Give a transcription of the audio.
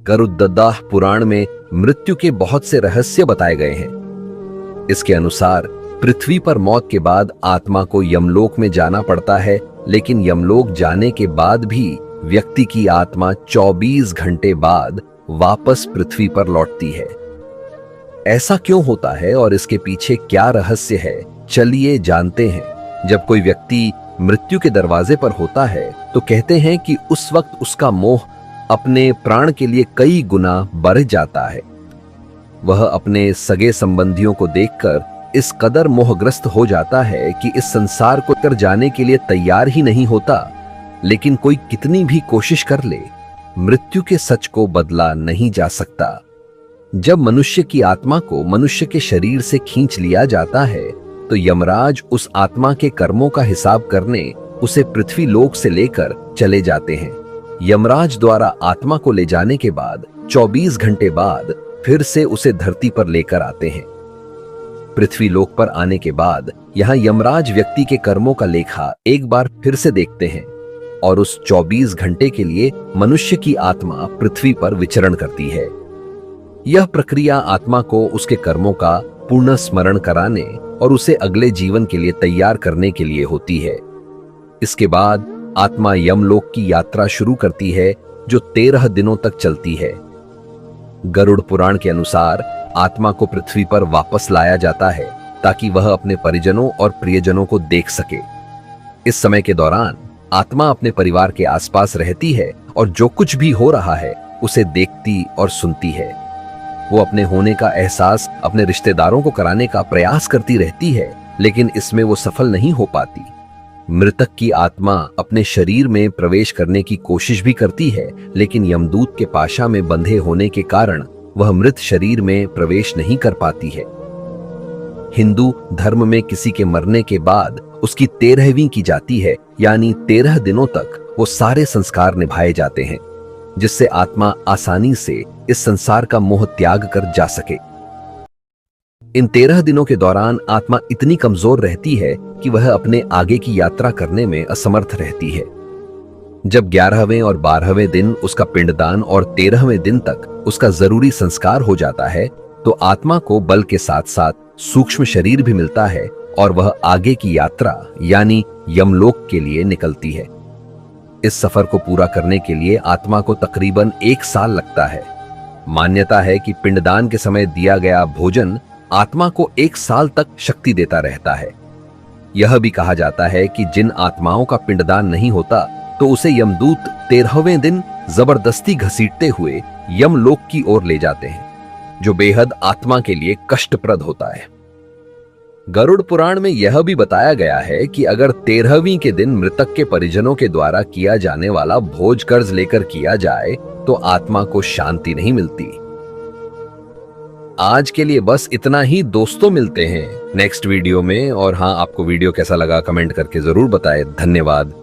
गरुड़दाह पुराण में मृत्यु के बहुत से रहस्य बताए गए हैं। इसके अनुसार पृथ्वी पर मौत के बाद आत्मा को यमलोक में जाना पड़ता है, लेकिन यमलोक जाने के बाद भी व्यक्ति की आत्मा 24 घंटे बाद वापस पृथ्वी पर लौटती है। ऐसा क्यों होता है और इसके पीछे क्या रहस्य है, चलिए जानते हैं। जब कोई व्यक्ति मृत्यु के दरवाजे पर होता है तो कहते हैं कि उस वक्त उसका मोह अपने प्राण के लिए कई गुना बढ़ जाता है। वह अपने सगे संबंधियों को देखकर इस कदर मोहग्रस्त हो जाता है कि इस संसार को कर जाने के लिए तैयार ही नहीं होता। लेकिन कोई कितनी भी कोशिश कर ले, मृत्यु के सच को बदला नहीं जा सकता। जब मनुष्य की आत्मा को मनुष्य के शरीर से खींच लिया जाता है तो यमराज उस आत्मा के कर्मों का हिसाब करने उसे पृथ्वी लोक से लेकर चले जाते हैं। यमराज द्वारा आत्मा को ले जाने के बाद 24 घंटे बाद फिर से उसे धरती पर लेकर आते हैं। पृथ्वी लोक पर आने के बाद यहां यमराज व्यक्ति के कर्मों का लेखा एक बार फिर से देखते हैं और उस 24 घंटे के लिए मनुष्य की आत्मा पृथ्वी पर विचरण करती है। यह प्रक्रिया आत्मा को उसके कर्मों का पुनः स्मरण कराने और उसे अगले जीवन के लिए तैयार करने के लिए होती है। इसके बाद आत्मा यमलोक की यात्रा शुरू करती है जो 13 दिनों तक चलती है। गरुड़ पुराण के अनुसार आत्मा को पृथ्वी पर वापस लाया जाता है ताकि वह अपने परिजनों और प्रियजनों को देख सके। इस समय के दौरान आत्मा अपने परिवार के आसपास रहती है और जो कुछ भी हो रहा है उसे देखती और सुनती है। वो अपने होने का एहसास अपने रिश्तेदारों को कराने का प्रयास करती रहती है, लेकिन इसमें वो सफल नहीं हो पाती। मृतक की आत्मा अपने शरीर में प्रवेश करने की कोशिश भी करती है, लेकिन यमदूत के पाशा में बंधे होने के कारण वह मृत शरीर में प्रवेश नहीं कर पाती है। हिंदू धर्म में किसी के मरने के बाद उसकी 13वीं की जाती है, यानी 13 दिनों तक वो सारे संस्कार निभाए जाते हैं, जिससे आत्मा आसानी से इस संसार का मोह त्याग कर जा सके। इन 13 दिनों के दौरान आत्मा इतनी कमजोर रहती है कि वह अपने आगे की यात्रा करने में असमर्थ रहती है। जब 11वें और 12वें दिन उसका पिंडदान और 13वें दिन तक उसका जरूरी संस्कार हो जाता है तो आत्मा को बल के साथ साथ सूक्ष्म शरीर भी मिलता है और वह आगे की यात्रा यानी यमलोक के लिए निकलती है। इस सफर को पूरा करने के लिए आत्मा को तकरीबन 1 साल लगता है। मान्यता है कि पिंडदान के समय दिया गया भोजन आत्मा को 1 साल तक शक्ति देता रहता है। यह भी कहा जाता है कि जिन आत्माओं का पिंडदान नहीं होता तो उसे यमदूत 13वें दिन जबरदस्ती घसीटते हुए यमलोक की ओर ले जाते हैं, जो बेहद आत्मा के लिए कष्टप्रद होता है। गरुड़ पुराण में यह भी बताया गया है कि अगर 13वीं के दिन मृतक के परिजनों के द्वारा किया जाने वाला भोज कर्ज लेकर किया जाए तो आत्मा को शांति नहीं मिलती। आज के लिए बस इतना ही दोस्तों, मिलते हैं नेक्स्ट वीडियो में। और हाँ, आपको वीडियो कैसा लगा कमेंट करके जरूर बताएं। धन्यवाद।